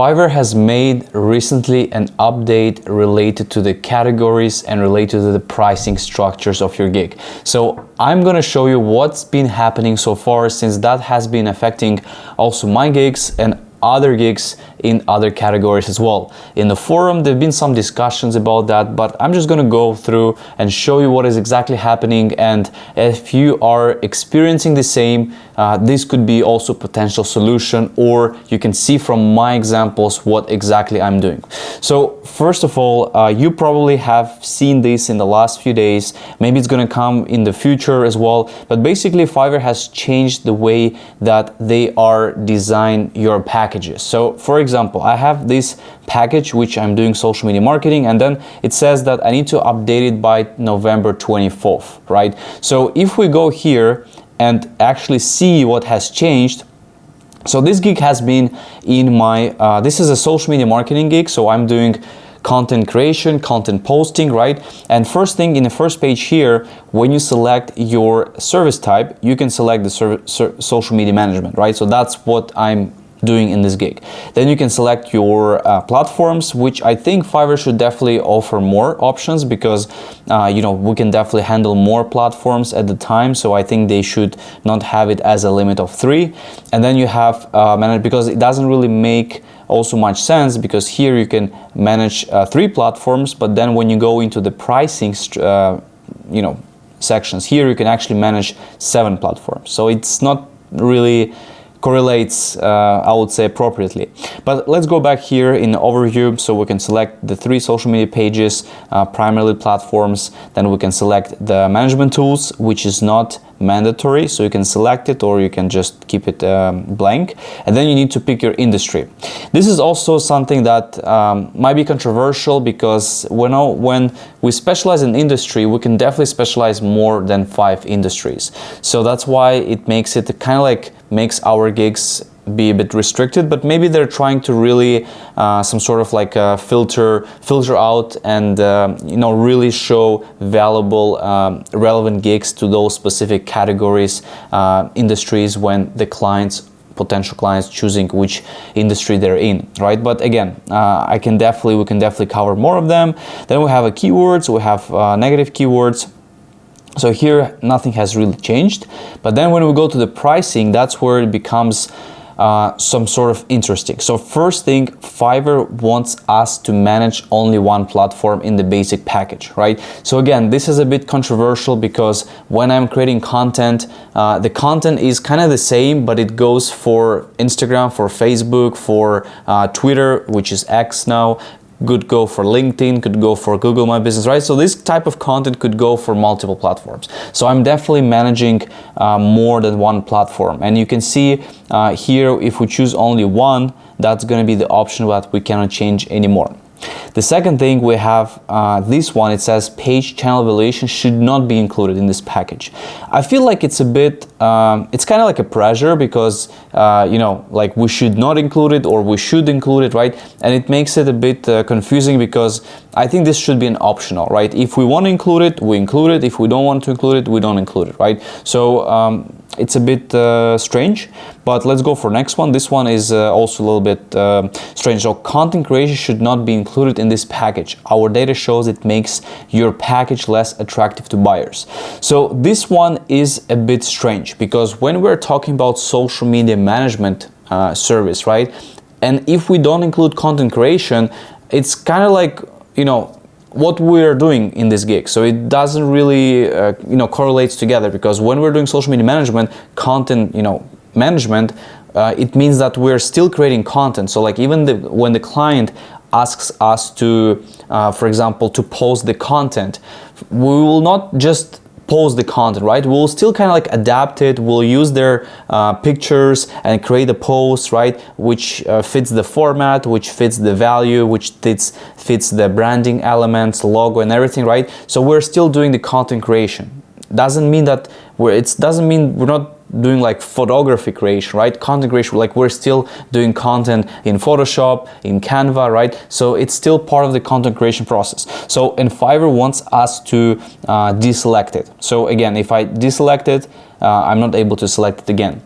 Fiverr has made recently an update related to the categories and related to the pricing structures of your gig. So I'm gonna show you what's been happening so far, since that has been affecting also my gigs and other gigs in other categories as well. In the forum, there have been some discussions about that, but I'm just gonna go through and show you what is exactly happening. And if you are experiencing the same, this could be also a potential solution, or you can see from my examples what exactly I'm doing. So first of all, you probably have seen this in the last few days. Maybe it's gonna come in the future as well. But basically, Fiverr has changed the way that they are design your packages. So for example, I have this package which I'm doing social media marketing, and then it says that I need to update it by November 24th, right? So if we go here and actually see what has changed, so this gig has been in my, this is a social media marketing gig, so I'm doing content creation, content posting, right? And first thing in the first page here, when you select your service type, you can select the social media management, right? So that's what I'm doing in this gig. Then you can select your platforms, which I think Fiverr should definitely offer more options, because you know, we can definitely handle more platforms at the time. So I think they should not have it as a limit of 3. And then you have manage, because it doesn't really make also much sense, because here you can manage 3 platforms, but then when you go into the pricing you know, sections, here you can actually manage 7 platforms. So it's not really correlates, I would say, appropriately. But let's go back here in overview, so we can select the 3 social media pages, primarily platforms. Then we can select the management tools, which is not mandatory, so you can select it or you can just keep it blank. And then you need to pick your industry. This is also something that might be controversial, because when we specialize in industry, we can definitely specialize more than 5 industries. So that's why it makes it kind of like makes our gigs be a bit restricted, but maybe they're trying to really some sort of like filter out and you know, really show valuable relevant gigs to those specific categories, industries, when the potential clients choosing which industry they're in, right? But again, we can definitely cover more of them. Then we have keywords, we have negative keywords. So here nothing has really changed, but then when we go to the pricing, that's where it becomes some sort of interesting. So first thing, Fiverr wants us to manage only 1 platform in the basic package, right? So again, this is a bit controversial, because when I'm creating content, the content is kind of the same, but it goes for Instagram, for Facebook, for Twitter, which is X now, could go for LinkedIn, could go for Google My Business, right? So this type of content could go for multiple platforms. So I'm definitely managing more than 1 platform. And you can see here, if we choose only 1, that's going to be the option that we cannot change anymore. The second thing, we have this one. It says page channel evaluation should not be included in this package. I feel like it's a bit, it's kind of like a pressure, because you know, like we should not include it or we should include it, right? And it makes it a bit confusing, because I think this should be an optional, right? If we want to include it, we include it. If we don't want to include it, we don't include it, right? So it's a bit strange, but let's go for next one. This one is also a little bit strange. So content creation should not be included in this package. Our data shows it makes your package less attractive to buyers. So this one is a bit strange, because when we're talking about social media management service, right? And if we don't include content creation, it's kind of like, you know, what we're doing in this gig. So it doesn't really, you know, correlates together, because when we're doing social media management, content, you know, management, it means that we're still creating content. So like even when the client asks us to, for example, to post the content, we will not just post the content, right? We'll still kind of like adapt it. We'll use their pictures and create a post, right? Which fits the format, which fits the value, which fits the branding elements, logo and everything, right? So we're still doing the content creation. Doesn't mean that we're not doing like photography creation, right? Content creation, like we're still doing content in Photoshop, in Canva, right? So it's still part of the content creation process. So, and Fiverr wants us to deselect it. So again, if I deselect it, I'm not able to select it again.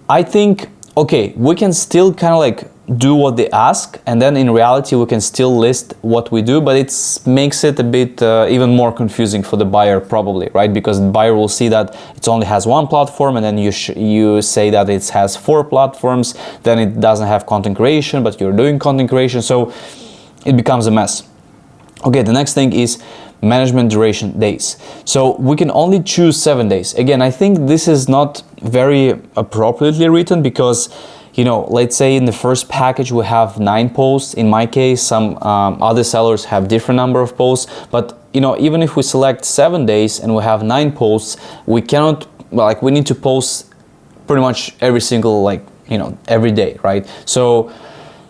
I think, okay, we can still kind of like do what they ask, and then in reality we can still list what we do, but it makes it a bit even more confusing for the buyer probably, right? Because the buyer will see that it only has one platform, and then you say that it has 4 platforms, then it doesn't have content creation, but you're doing content creation, so it becomes a mess. Okay, the next thing is management duration days. So we can only choose 7 days. Again, I think this is not very appropriately written, because let's say in the first package we have 9 posts. In my case, some other sellers have different number of posts, but even if we select 7 days and we have 9 posts, we cannot, we need to post pretty much every single, every day, right? So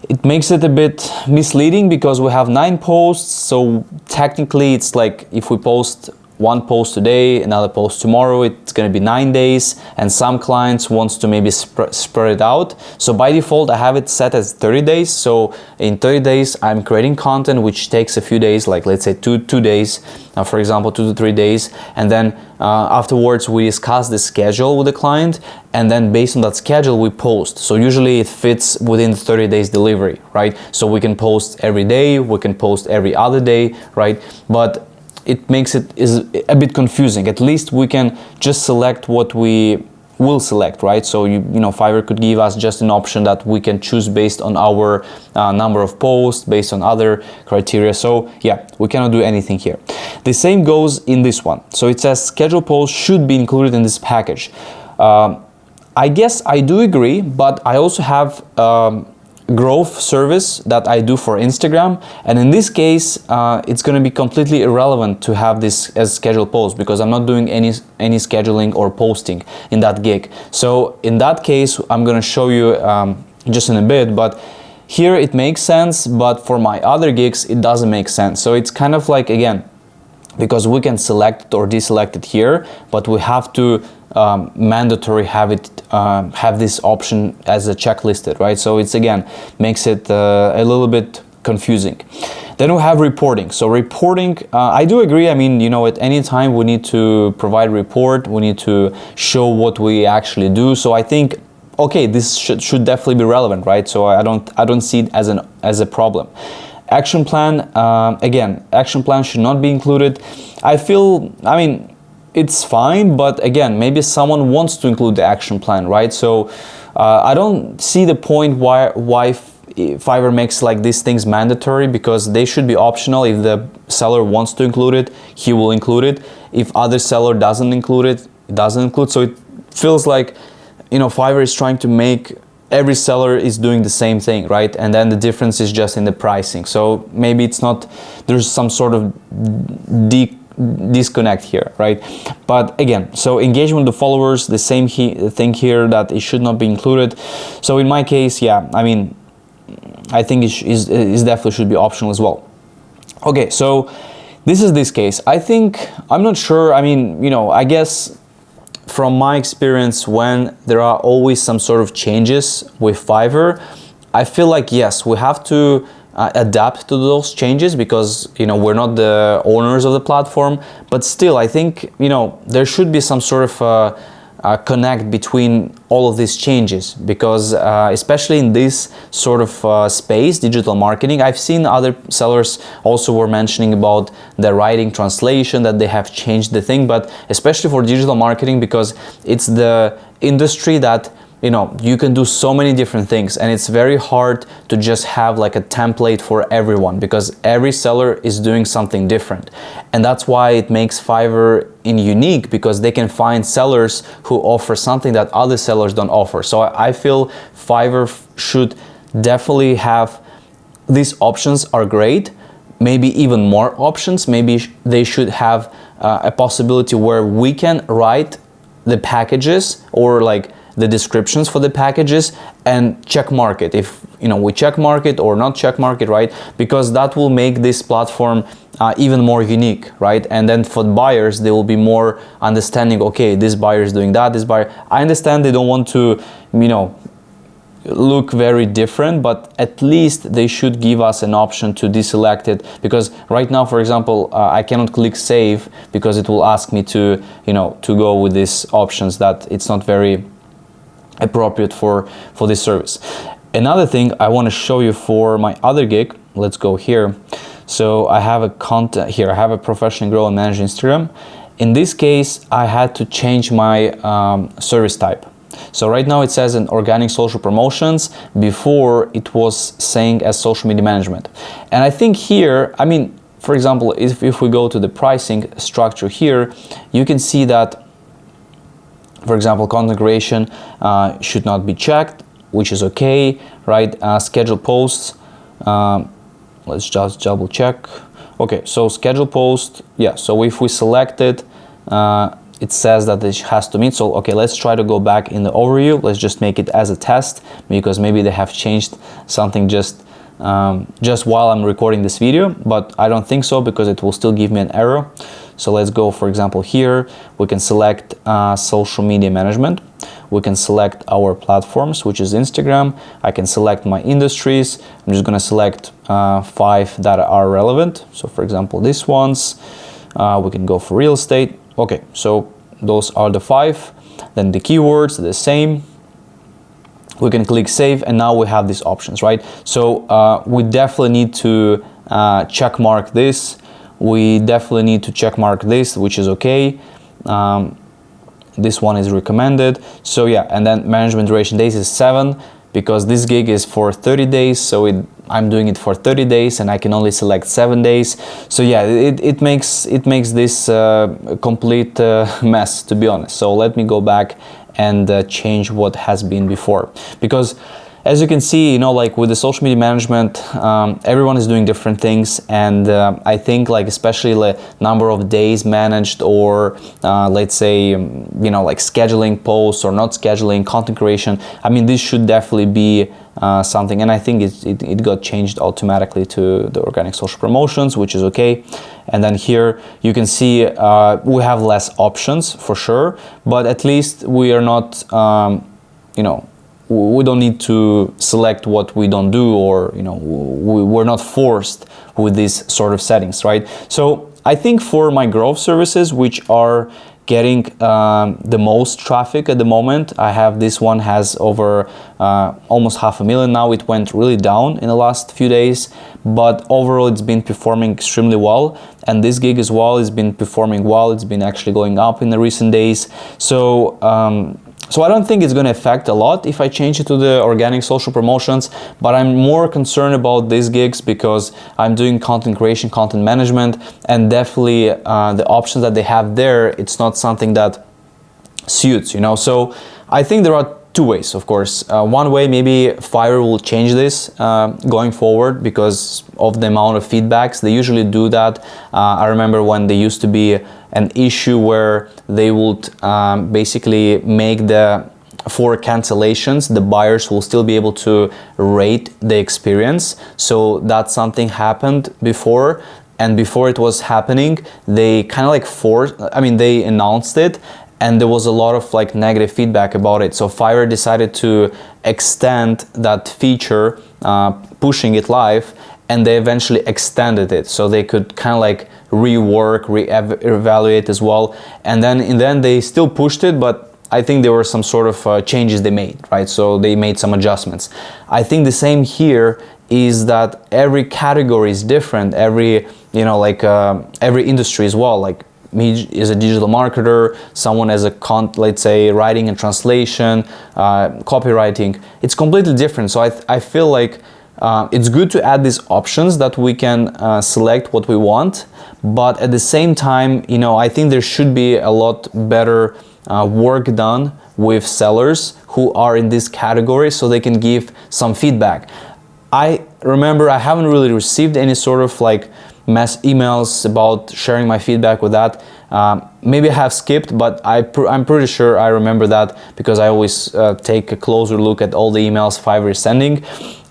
it makes it a bit misleading, because we have 9 posts, so technically it's like if we post 1 post today, another post tomorrow, it's going to be 9 days, and some clients wants to maybe spread it out. So by default I have it set as 30 days. So in 30 days I'm creating content which takes a few days, like let's say two days, for example 2 to 3 days, and then afterwards we discuss the schedule with the client, and then based on that schedule we post. So usually it fits within 30 days delivery, right? So we can post every day, we can post every other day, right? But it makes it is a bit confusing. At least we can just select what we will select, right? So Fiverr could give us just an option that we can choose based on our number of posts, based on other criteria. So yeah, we cannot do anything here. The same goes in this one. So it says schedule posts should be included in this package. I guess I do agree, but I also have growth service that I do for Instagram, and in this case it's going to be completely irrelevant to have this as scheduled post, because I'm not doing any scheduling or posting in that gig. So in that case I'm going to show you just in a bit, but here it makes sense, but for my other gigs it doesn't make sense. So it's kind of like, again, because we can select it or deselect it here, but we have to mandatory have this option as a checklisted, right? So it's, again, makes it a little bit confusing. Then we have reporting. So reporting, I do agree. I mean, at any time we need to provide report, we need to show what we actually do. So I think, okay, this should definitely be relevant, right? So I don't see it as a problem. Action plan, again, action plan should not be included. I mean, it's fine, but again, maybe someone wants to include the action plan, right? So I don't see the point why Fiverr makes like these things mandatory, because they should be optional. If the seller wants to include it, he will include it. If other seller doesn't include it, it doesn't include. So it feels like, Fiverr is trying to make every seller is doing the same thing, right? And then the difference is just in the pricing. So maybe it's not, there's some sort of disconnect here, right? But again, so engagement with the followers, the same thing here, that it should not be included. So in my case, yeah, I mean, I think it definitely should be optional as well. Okay, so this is this case. I'm not sure, I mean, I guess from my experience, when there are always some sort of changes with Fiverr, I feel like, yes, we have to adapt to those changes, because we're not the owners of the platform. But still, I think there should be some sort of connect between all of these changes, because especially in this sort of space, digital marketing, I've seen other sellers also were mentioning about the writing translation, that they have changed the thing. But especially for digital marketing, because it's the industry that you can do so many different things, and it's very hard to just have like a template for everyone, because every seller is doing something different. And that's why it makes Fiverr unique, because they can find sellers who offer something that other sellers don't offer. So I feel Fiverr should definitely have, these options are great, maybe even more options. Maybe they should have a possibility where we can write the packages, or like the descriptions for the packages, and check mark it, if we check mark it or not check mark it, right? Because that will make this platform even more unique, right? And then for buyers, they will be more understanding, okay, this buyer is doing that, this buyer, I understand they don't want to look very different, but at least they should give us an option to deselect it. Because right now, for example, I cannot click save, because it will ask me to go with these options that it's not very appropriate for this service. Another thing I want to show you for my other gig, let's go here. So I have a content here, I have a professionally grow and manage Instagram. In this case, I had to change my service type. So right now it says in organic social promotions. Before it was saying as social media management. And I think here, I mean, for example, if we go to the pricing structure here, you can see that, for example, content creation should not be checked, which is okay, right? Schedule posts, let's just double check. Okay, so schedule post, yeah, so if we select it, it says that it has to meet. So, okay, let's try to go back in the overview. Let's just make it as a test, because maybe they have changed something just while I'm recording this video, but I don't think so, because it will still give me an error. So let's go, for example, here, we can select social media management. We can select our platforms, which is Instagram. I can select my industries. I'm just gonna select 5 that are relevant. So for example, these ones, we can go for real estate. Okay, so those are the 5. Then the keywords, the same. We can click save, and now we have these options, right? So we definitely need to check mark this. We definitely need to check mark this, which is okay. This one is recommended. So yeah, and then management duration days is 7, because this gig is for 30 days. So I'm doing it for 30 days and I can only select 7 days. So yeah, it makes this a complete mess, to be honest. So let me go back and change what has been before, because as you can see, you know, like with the social media management, everyone is doing different things, and I think, like, especially the number of days managed, or let's say, you know, like scheduling posts or not scheduling, content creation. I mean, this should definitely be something, and I think it got changed automatically to the organic social promotions, which is okay. And then here you can see we have less options for sure, but at least we are not, you know, we don't need to select what we don't do, or, you know, we're not forced with these sort of settings, right? So I think for my growth services, which are getting the most traffic at the moment, I have this one has over almost 500,000 now. It went really down in the last few days, but overall it's been performing extremely well. And this gig as well has been performing well. It's been actually going up in the recent days. So so I don't think it's going to affect a lot if I change it to the organic social promotions, but I'm more concerned about these gigs because I'm doing content creation, content management, and definitely the options that they have there, it's not something that suits, you know. So I think there are two ways, of course. One way, maybe Fiverr will change this going forward because of the amount of feedbacks. They usually do that. I remember when there used to be an issue where they would basically make for cancellations, the buyers will still be able to rate the experience. So that's something happened before. And before it was happening, they kind of like they announced it, and there was a lot of like negative feedback about it. So Fiverr decided to extend that feature, pushing it live, and they eventually extended it so they could kind of like rework, reevaluate as well. And then in the end they still pushed it, but I think there were some sort of changes they made, right? So they made some adjustments. I think the same here is that every category is different. Every, you know, like every industry as well. Like me as a digital marketer, someone as a let's say writing and translation, copywriting, it's completely different. So I feel like it's good to add these options that we can select what we want, but at the same time, you know, I think there should be a lot better work done with sellers who are in this category so they can give some feedback. I remember I haven't really received any sort of like mass emails about sharing my feedback with that. Maybe I have skipped, but I'm pretty sure I remember that because I always take a closer look at all the emails Fiverr is sending.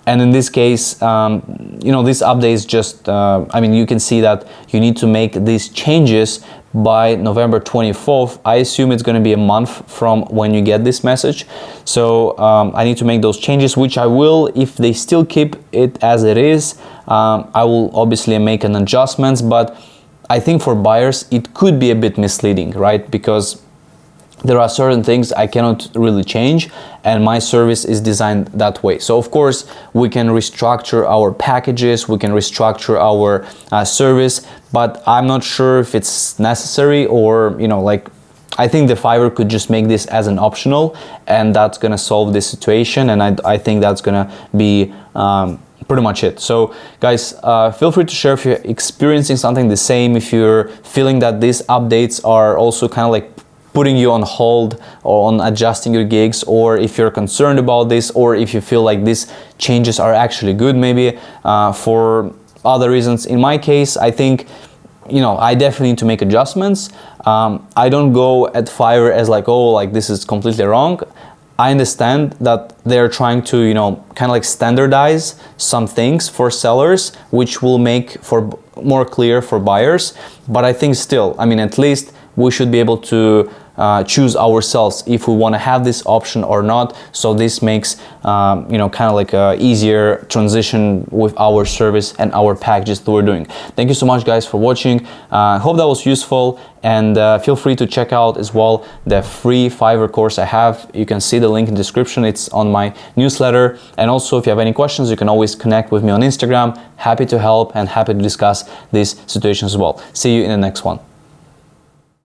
And in this case, you know, this update is just, I mean, you can see that you need to make these changes by November 24th. I assume it's going to be a month from when you get this message. So I need to make those changes, which I will. If they still keep it as it is, I will obviously make an adjustments, but I think for buyers, it could be a bit misleading, right? Because there are certain things I cannot really change, and my service is designed that way. So of course we can restructure our packages, we can restructure our service, but I'm not sure if it's necessary, or like, I think the Fiverr could just make this as an optional, and that's gonna solve this situation, and I think that's gonna be pretty much it. So guys, feel free to share if you're experiencing something the same, if you're feeling that these updates are also kind of like putting you on hold or on adjusting your gigs, or if you're concerned about this, or if you feel like these changes are actually good maybe for other reasons. In my case, I think I definitely need to make adjustments. I don't go at Fiverr as like, oh, like this is completely wrong. I understand that they're trying to, kind of like standardize some things for sellers, which will make for more clear for buyers. But I think still, I mean, at least we should be able to choose ourselves if we want to have this option or not. So this makes kind of like a easier transition with our service and our packages that we're doing. Thank you so much guys for watching. Hope that was useful, and feel free to check out as well the free Fiverr course I have. You can see the link in the description. It's on my newsletter. And also, if you have any questions, you can always connect with me on Instagram. Happy to help and happy to discuss these situations as well. See you in the next one.